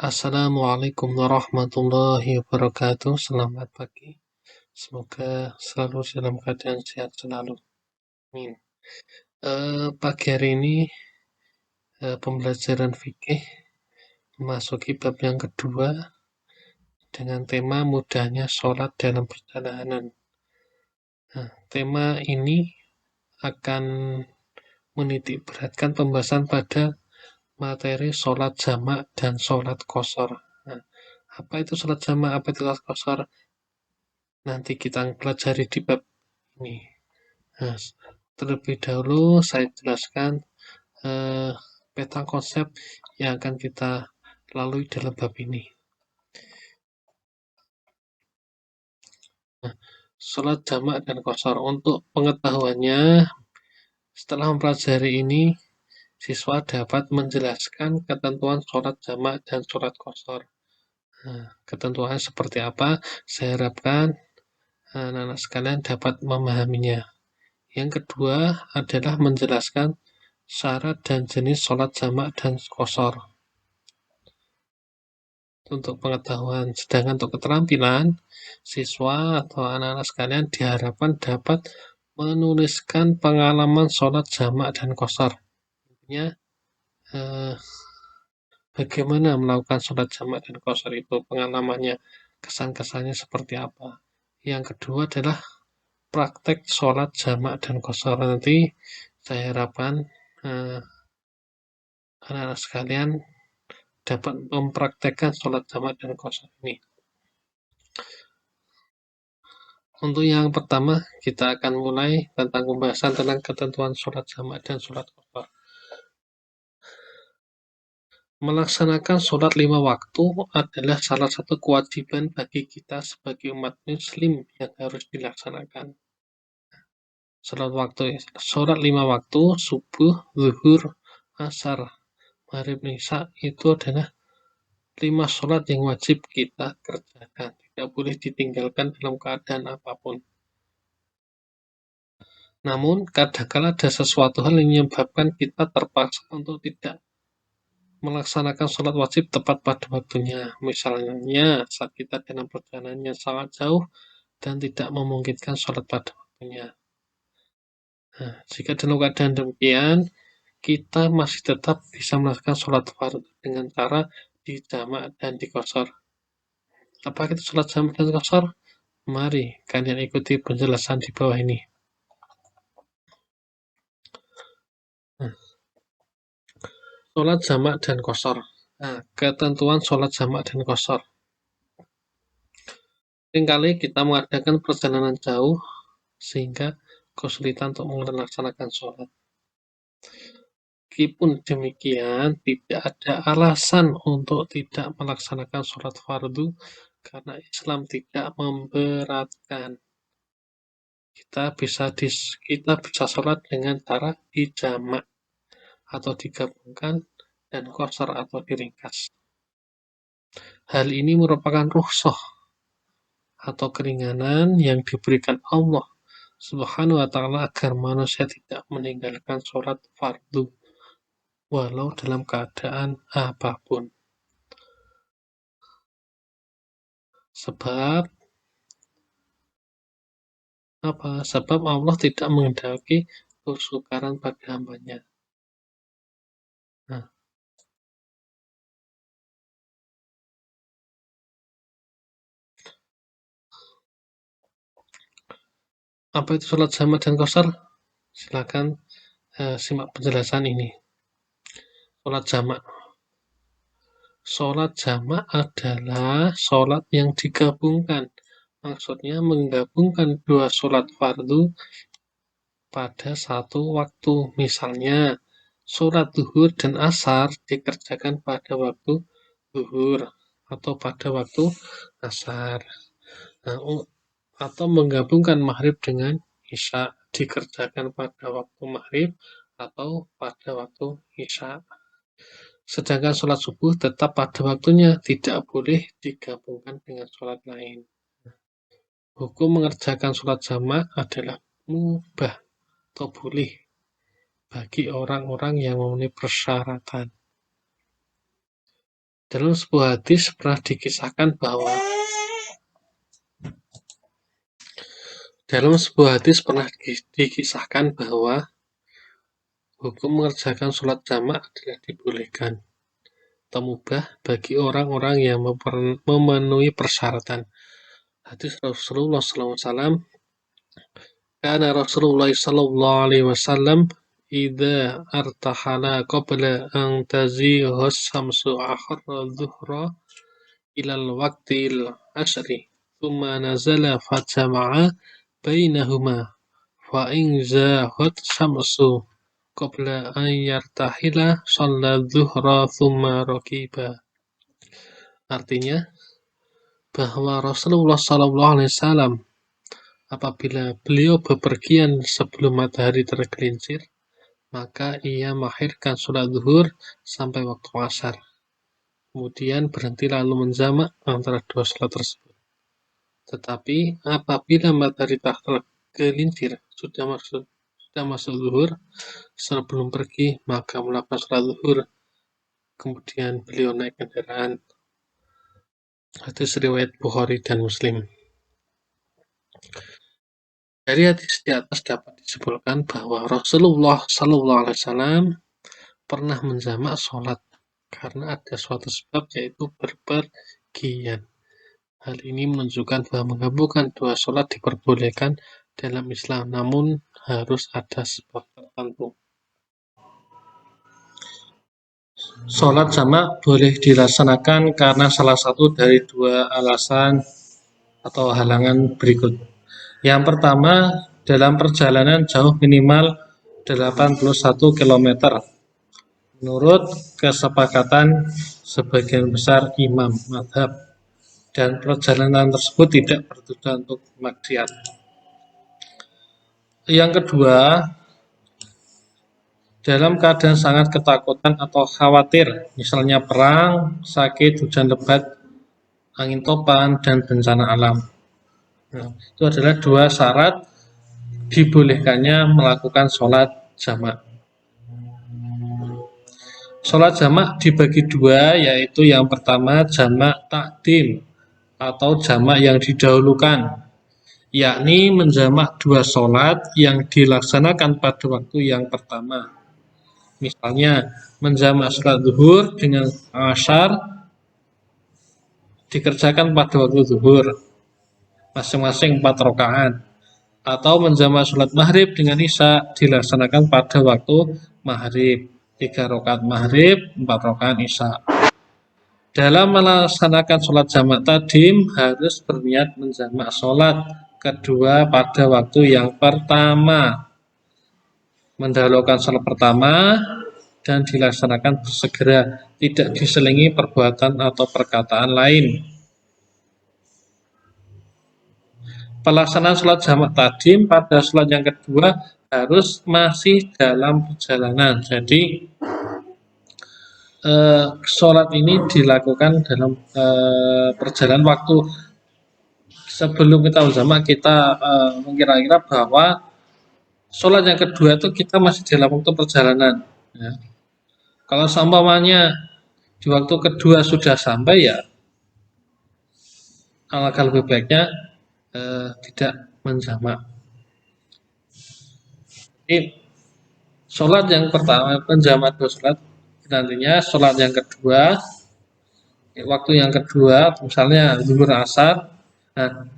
Assalamualaikum warahmatullahi wabarakatuh. Selamat pagi. Semoga selalu dalam keadaan sehat selalu. Amin. Pagi hari ini pembelajaran fikih memasuki bab yang kedua dengan tema mudahnya sholat dalam perjalanan. Nah, tema ini akan menitik beratkan pembahasan pada materi sholat jamak dan sholat qashar. Nah, apa itu sholat jamak, apa itu sholat qashar? Nanti kita pelajari di bab ini. Nah, terlebih dahulu saya jelaskan peta konsep yang akan kita lalui dalam bab ini. Nah, sholat jamak dan qashar. Untuk pengetahuannya, setelah mempelajari ini, siswa dapat menjelaskan ketentuan sholat jamak dan sholat qashar. Nah, ketentuannya seperti apa? Saya harapkan anak-anak sekalian dapat memahaminya. Yang kedua adalah menjelaskan syarat dan jenis sholat jamak dan qashar untuk pengetahuan. Sedangkan untuk keterampilan, siswa atau anak-anak sekalian diharapkan dapat menuliskan pengalaman sholat jamak dan qashar. Intinya, bagaimana melakukan sholat jamak dan qashar itu, pengalamannya, kesan-kesannya seperti apa. Yang kedua adalah praktek sholat jamak dan qashar. Nanti saya harapkan anak-anak sekalian dapat mempraktekkan sholat jamak dan qashar ini. Untuk yang pertama, kita akan mulai tentang pembahasan tentang ketentuan sholat jamak dan sholat qashar. Melaksanakan sholat 5 waktu adalah salah satu kewajiban bagi kita sebagai umat muslim yang harus dilaksanakan. Sholat 5 waktu, subuh, zuhur, asar, maghrib, isya, itu adalah 5 sholat yang wajib kita kerjakan. Tidak boleh ditinggalkan dalam keadaan apapun. Namun, kadangkala ada sesuatu hal yang menyebabkan kita terpaksa untuk tidak melaksanakan sholat wajib tepat pada waktunya. Misalnya, saat kita dalam perjalanan yang sangat jauh dan tidak memungkinkan sholat pada waktunya. Nah, jika dalam keadaan demikian, kita masih tetap bisa melakukan sholat fardu dengan cara dijamak dan diqashar. Apa itu sholat jamak dan qashar? Mari kalian ikuti penjelasan di bawah ini. Sholat jamak dan qashar. Nah, ketentuan sholat jamak dan qashar. Seringkali kita mengadakan perjalanan jauh sehingga kesulitan untuk melaksanakan sholat. Meskipun demikian, tidak ada alasan untuk tidak melaksanakan sholat fardu karena Islam tidak memberatkan. Kita bisa sholat dengan cara dijamak atau digabungkan dan qashar atau diringkas. Hal ini merupakan rukhsah atau keringanan yang diberikan Allah Subhanahu wa ta'ala agar manusia tidak meninggalkan sholat fardu walau dalam keadaan apapun. Sebab Allah tidak menghendaki kesukaran pada hambanya. Nah, apa itu sholat jamak dan qashar? Silakan simak penjelasan ini. Sholat jamak. Sholat jamak adalah sholat yang digabungkan. Maksudnya menggabungkan 2 sholat fardu pada satu waktu. Misalnya, sholat zuhur dan asar dikerjakan pada waktu zuhur atau pada waktu asar. Nah, atau menggabungkan maghrib dengan isya dikerjakan pada waktu maghrib atau pada waktu isya. Sedangkan sholat subuh tetap pada waktunya, tidak boleh digabungkan dengan sholat lain. Hukum mengerjakan sholat jamak adalah mubah atau boleh bagi orang-orang yang memenuhi persyaratan. Dalam sebuah hadis pernah dikisahkan bahwa hukum mengerjakan sholat jamak adalah dibolehkan atau mubah bagi orang-orang yang memenuhi persyaratan. Hadis Rasulullah SAW, karena Rasulullah SAW idza artahala qabla an tazighas samsu akhara dhuhra ilal waqtil asri thumma nazala fajama'a bainahuma fa in zaghat samsu qabla an yartahila shalla dhuhra thumma rakiba. Artinya bahwa Rasulullah SAW apabila beliau bepergian sebelum matahari tergelincir, maka ia mengakhirkan sholat zuhur sampai waktu asar. Kemudian berhenti lalu menjamak antara dua sholat tersebut. Tetapi apabila matahari telah tergelincir, sudah masuk zuhur, sebelum pergi maka melakukan sholat zuhur. Kemudian beliau naik kendaraan. Hadis riwayat Bukhari dan Muslim. Dari hadis di atas dapat disimpulkan bahwa Rasulullah SAW pernah menjamak sholat karena ada suatu sebab, yaitu berpergian. Hal ini menunjukkan bahwa menggabungkan dua sholat diperbolehkan dalam Islam, namun harus ada sebab tertentu. Sholat jamak boleh dilaksanakan karena salah satu dari dua alasan atau halangan berikut. Yang pertama, dalam perjalanan jauh minimal 81 km menurut kesepakatan sebagian besar imam mazhab, dan perjalanan tersebut tidak bertujuan untuk maksiat. Yang kedua, dalam keadaan sangat ketakutan atau khawatir, misalnya perang, sakit, hujan lebat, angin topan, dan bencana alam. Itu adalah dua syarat dibolehkannya melakukan sholat jamak. Sholat jamak dibagi dua, yaitu yang pertama jamak takdim atau jamak yang didahulukan, yakni menjamak dua sholat yang dilaksanakan pada waktu yang pertama. Misalnya menjamak sholat zuhur dengan asar dikerjakan pada waktu zuhur, masing-masing 4 rakaat, atau menjamak sholat maghrib dengan isya dilaksanakan pada waktu maghrib, 3 rakaat maghrib, 4 rakaat isya. Dalam melaksanakan sholat jamak tadim harus berniat menjamak sholat kedua pada waktu yang pertama, mendahulukan sholat pertama dan dilaksanakan segera, tidak diselingi perbuatan atau perkataan lain. Pelaksanaan sholat jamak tadim pada sholat yang kedua harus masih dalam perjalanan. Jadi sholat ini dilakukan dalam perjalanan waktu. Sebelum kita jamak, kita mengira-kira bahwa sholat yang kedua itu kita masih dalam waktu perjalanan. Ya. Kalau seumpamanya di waktu kedua sudah sampai, ya alangkah lebih baiknya tidak menjamak. Jadi sholat yang pertama, menjamak dua sholat, nantinya sholat yang kedua, waktu yang kedua, misalnya zuhur asar. Nah,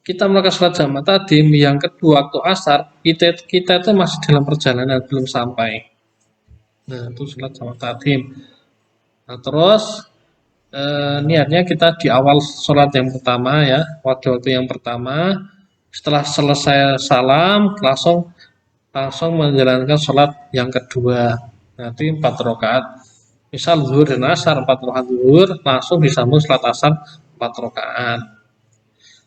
kita melakukan sholat jamak tadim yang kedua waktu asar, kita itu masih dalam perjalanan, belum sampai. Nah, itu sholat jamak tadim. Nah, terus niatnya kita di awal sholat yang pertama, ya, waktu yang pertama, setelah selesai salam langsung menjalankan sholat yang kedua, nanti 4 rakaat. Misal zuhur dan asar 4 rakaat zuhur, langsung disambung sholat asar 4 rakaat.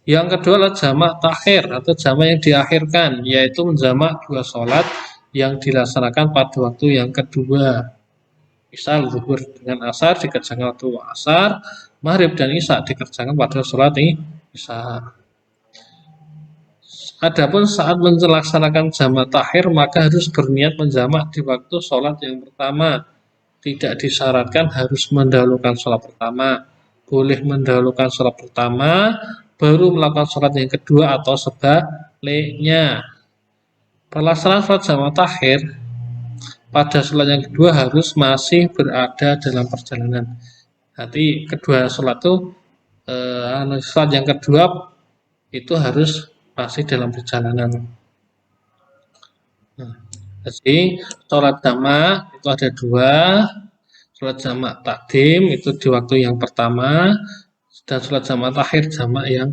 Yang kedua adalah jamak takhir atau jamak yang diakhirkan, yaitu menjamak dua sholat yang dilaksanakan pada waktu yang kedua. Misal zuhur dengan asar dikerjakan waktu asar, maghrib dan isya dikerjakan pada sholat isya. Adapun saat melaksanakan jamak takhir, maka harus berniat menjamak di waktu sholat yang pertama, tidak disyaratkan harus mendahulukan sholat pertama. Boleh mendahulukan sholat pertama, baru melakukan sholat yang kedua atau sebaliknya. Pelaksanaan sholat jamaah takhir pada sholat yang kedua harus masih berada dalam perjalanan. Jadi kedua sholat itu sholat yang kedua itu harus masih dalam perjalanan. Nah, jadi sholat jamaah itu ada dua. Sholat jamaah takdim itu di waktu yang pertama, dan sholat jamaah takhir jamaah yang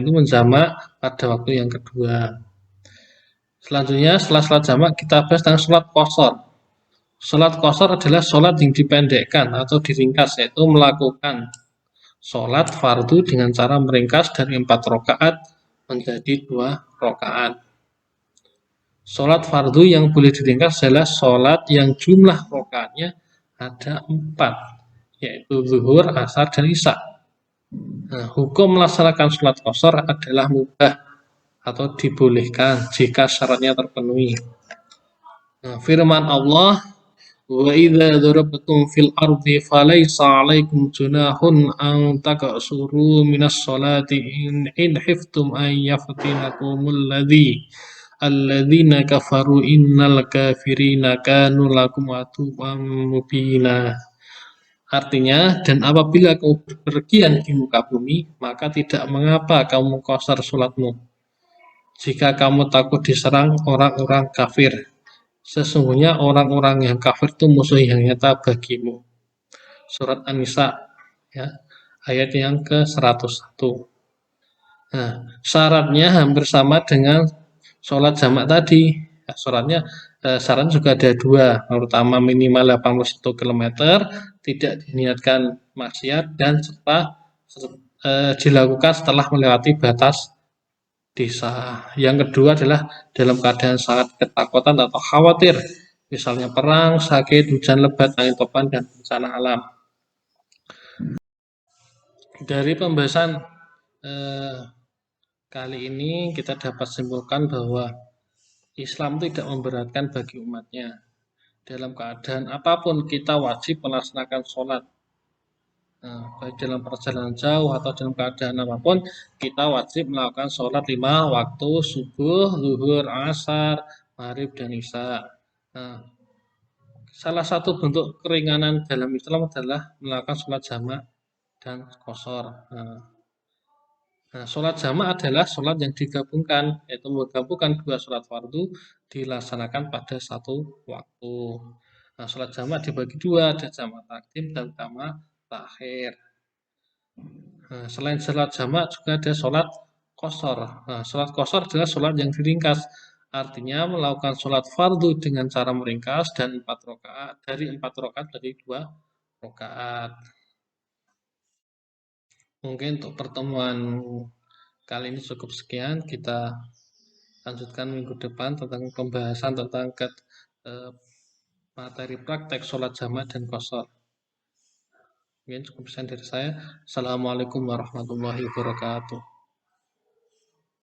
itu menjamak pada waktu yang kedua. Selanjutnya setelah sholat jamaah kita bahas tentang sholat qashar. Sholat qashar adalah sholat yang dipendekkan atau diringkas, yaitu melakukan sholat fardu dengan cara meringkas dari 4 rakaat menjadi 2 rakaat. Sholat fardu yang boleh diringkas adalah sholat yang jumlah rakaatnya ada 4, yaitu zuhur, asar, dan isya. Nah, hukum melaksanakan sholat qashar adalah mubah atau dibolehkan jika syaratnya terpenuhi. Nah, firman Allah, wa idza darabtum fil ardi falaysa 'alaikum junahun an taqsuru minas sholati in khiftum an yaftinakumul alladzina kafaru innal kafirina kanu lakum aduwwan mubina. Artinya, dan apabila kamu berpergian di muka bumi, maka tidak mengapa kamu qashar sholatmu jika kamu takut diserang orang-orang kafir. Sesungguhnya orang-orang yang kafir itu musuh yang nyata bagimu. Surat An-Nisa, ya, ayat yang ke-101. Nah, syaratnya hampir sama dengan sholat jamak tadi. Ya, syaratnya juga ada dua. Pertama minimal 81 km, tidak diniatkan maksiat, dan dilakukan setelah melewati batas desa. Yang kedua adalah dalam keadaan sangat ketakutan atau khawatir, misalnya perang, sakit, hujan lebat, angin topan, dan bencana alam. Dari pembahasan kali ini kita dapat simpulkan bahwa Islam tidak memberatkan bagi umatnya. Dalam keadaan apapun kita wajib melaksanakan sholat. Nah, baik dalam perjalanan jauh atau dalam keadaan apapun, kita wajib melakukan sholat 5 waktu, subuh, zuhur, asar, maghrib, dan isya. Nah, salah satu bentuk keringanan dalam Islam adalah melakukan sholat jamak dan qashar. Nah, sholat jamak adalah sholat yang digabungkan, yaitu menggabungkan 2 sholat fardu dilaksanakan pada satu waktu. Nah, sholat jamak dibagi 2, ada jamak takdim dan jamak takhir. Nah, selain sholat jamak juga ada sholat qashar. Nah, sholat qashar adalah sholat yang diringkas, artinya melakukan sholat fardu dengan cara meringkas dan 4 rakaat dari 4 rakaat dari 2 rakaat. Mungkin untuk pertemuan kali ini cukup sekian. Kita lanjutkan minggu depan tentang pembahasan tentang materi praktek sholat jamak dan qashar. Mungkin cukup sekian dari saya. Assalamualaikum warahmatullahi wabarakatuh.